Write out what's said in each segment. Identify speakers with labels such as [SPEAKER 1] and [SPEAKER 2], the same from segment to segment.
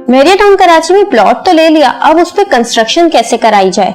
[SPEAKER 1] बहरिया town Karachi में plot तो ले लिया, अब उस पर कंस्ट्रक्शन कैसे कराई जाए।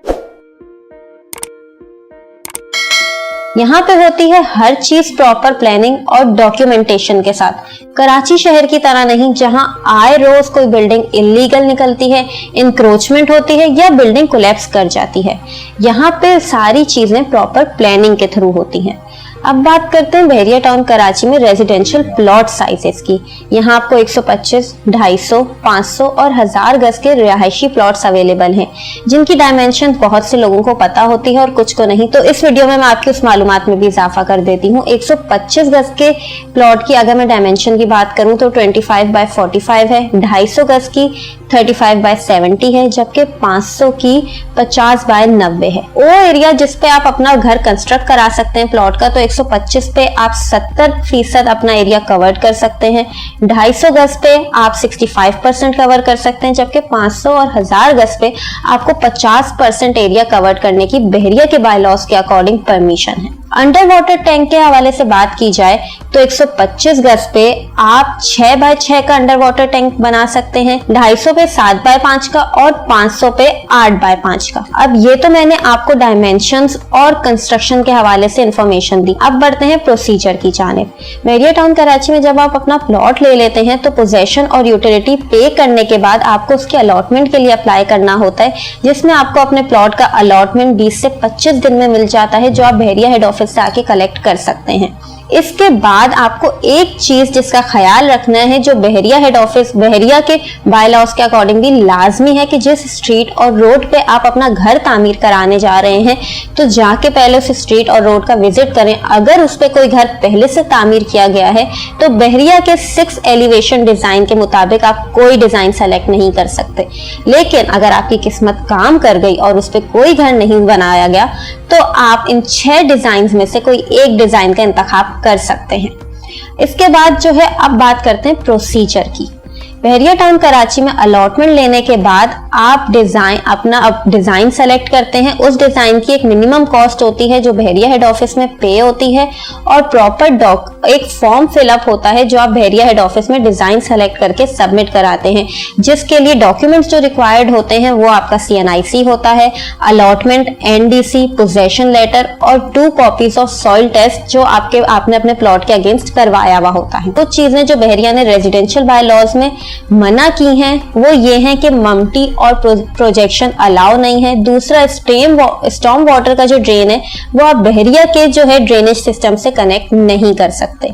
[SPEAKER 1] यहाँ पे होती है हर चीज प्रॉपर प्लानिंग और डॉक्यूमेंटेशन के साथ। कराची शहर की तरह नहीं जहाँ आए रोज कोई बिल्डिंग इलीगल निकलती है, इंक्रोचमेंट होती है या बिल्डिंग कोलैप्स कर जाती है। यहाँ पे सारी चीजें प्रॉपर प्लानिंग के थ्रू होती हैं। अब बात करते हैं बहरिया टाउन कराची में रेजिडेंशियल प्लॉट साइजेस की। यहाँ आपको 125, 250, 500 और 1000 गज के रिहायशी प्लॉट्स अवेलेबल हैं, जिनकी डायमेंशन बहुत से लोगों को पता होती है और कुछ को नहीं। तो इस वीडियो में मैं आपकी उस मालूमात में भी इजाफा कर देती हूँ। 125 गज के प्लॉट की अगर मैं डायमेंशन की बात करूँ तो 25 बाय 45 है, 250 गज की 35 बाय 70 है, जबकि 500 की 50 बाय 90 है। वो एरिया जिसपे आप अपना घर कंस्ट्रक्ट करा सकते हैं प्लॉट का, तो 125 पे आप 70% अपना एरिया कवर कर सकते हैं, 250 गज पे आप 65% कवर कर सकते हैं, जबकि 500 और 1000 गज पे आपको 50% एरिया कवर करने की बहरिया के बायलॉज के अकॉर्डिंग परमिशन है। अंडर वाटर टैंक के हवाले से बात की जाए तो 125 गज पे आप 6 बाय 6 का अंडर वाटर टैंक बना सकते हैं, 250 पे 7 बाय 5 का और 500 पे 8 बाय 5 का। अब ये तो मैंने आपको डायमेंशंस और कंस्ट्रक्शन के हवाले से इंफॉर्मेशन दी। अब बढ़ते हैं प्रोसीजर की जानिब। बहरिया टाउन कराची में जब आप अपना प्लॉट ले लेते हैं तो पोजेशन और यूटिलिटी पे करने के बाद आपको उसके अलॉटमेंट के लिए अप्लाई करना होता है, जिसमें आपको अपने प्लॉट का अलॉटमेंट 20 से 25 दिन में मिल जाता है, जो आप बहरिया हेड ऑफिस से आके कलेक्ट कर सकते हैं। इसके बाद आपको एक चीज जिसका ख्याल रखना है, जो बहरिया हेड ऑफिस बहरिया के बायलॉज के अकॉर्डिंग भी लाजमी है कि जिस स्ट्रीट और रोड पे आप अपना घर तामीर कराने जा रहे हैं तो जाके पहले उस स्ट्रीट और रोड का विजिट करें। अगर उस पे कोई घर पहले से तामीर किया गया है तो बहरिया के 6 एलिवेशन डिजाइन के मुताबिक आप कोई डिजाइन सेलेक्ट नहीं कर सकते। लेकिन अगर आपकी किस्मत काम कर गई और उस पे कोई घर नहीं बनाया गया तो आप इन 6 डिजाइन में से कोई एक डिजाइन का इंतखाब कर सकते हैं। इसके बाद जो है अब बात करते हैं प्रोसीजर की। बहरिया टाउन कराची में अलॉटमेंट लेने के बाद आप डिजाइन सेलेक्ट करते हैं। उस डिजाइन की एक मिनिमम कॉस्ट होती है जो बहरिया हेड ऑफिस में पे होती है, और प्रॉपर एक फॉर्म फिलअप होता है जो आप बहरिया हेड ऑफिस में डिजाइन सेलेक्ट करके सबमिट कराते हैं, जिसके लिए डॉक्यूमेंट्स जो रिक्वायर्ड होते हैं वो आपका CNIC होता है, अलॉटमेंट, NDC, पोजेशन लेटर और 2 कॉपीज ऑफ सॉइल टेस्ट जो आपने अपने प्लॉट के अगेंस्ट करवाया हुआ होता है। कुछ चीजें जो बहरिया ने रेजिडेंशियल बायलॉज में मना की हैं वो ये हैं कि ममटी और प्रोजेक्शन अलाउ नहीं है। दूसरा, स्टॉर्म वाटर का जो ड्रेन है वो आप बहरिया के जो है ड्रेनेज सिस्टम से कनेक्ट नहीं कर सकते।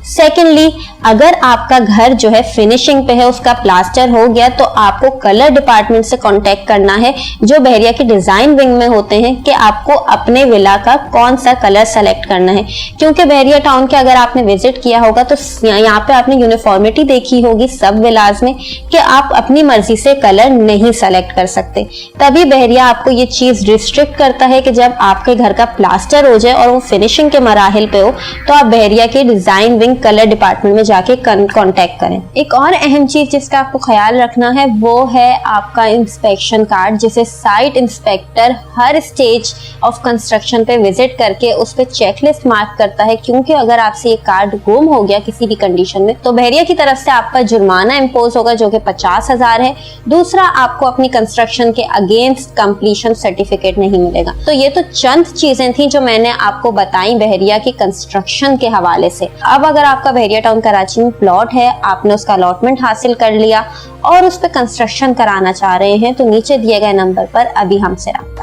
[SPEAKER 1] सेकेंडली, अगर आपका घर जो है फिनिशिंग पे है, उसका प्लास्टर हो गया, तो आपको कलर डिपार्टमेंट से कांटेक्ट करना है जो बहरिया के डिजाइन विंग में होते हैं कि आपको अपने विला का कौन सा कलर सेलेक्ट करना है। क्योंकि बहरिया टाउन के अगर आपने विजिट किया होगा तो यहाँ पे आपने यूनिफॉर्मिटी देखी होगी सब विलाज में कि आप अपनी मर्जी से कलर नहीं सेलेक्ट कर सकते। तभी बहरिया आपको ये चीज रिस्ट्रिक्ट करता है कि जब आपके घर का प्लास्टर हो जाए और वो फिनिशिंग के मराहिल पे हो तो आप बहरिया के डिजाइन विंग कलर डिपार्टमेंट में जाके कांटेक्ट करें। एक और अहम चीज जिसका आपको ख्याल रखना है वो है आपका इंस्पेक्शन कार्ड, जिसे site inspector her stage of construction पे विजिट करके उस पे चेकलिस्ट मार्क करता है। क्योंकि अगर आपसे ये कार्ड गुम हो गया किसी भी कंडीशन में तो बहरिया की तरफ से आप पर जुर्माना इम्पोज होगा जो कि 50,000 है। दूसरा, आपको अपनी कंस्ट्रक्शन के अगेंस्ट कंप्लीशन सर्टिफिकेट नहीं मिलेगा। तो ये तो चंद चीजें थी जो मैंने आपको बताई बहरिया की कंस्ट्रक्शन के हवाले से। अब अगर आपका बहरिया टाउन कराची में प्लॉट है, आपने उसका अलॉटमेंट हासिल कर लिया और उस पर कंस्ट्रक्शन कराना चाह रहे हैं तो नीचे दिए गए नंबर पर अभी हमसे रहा।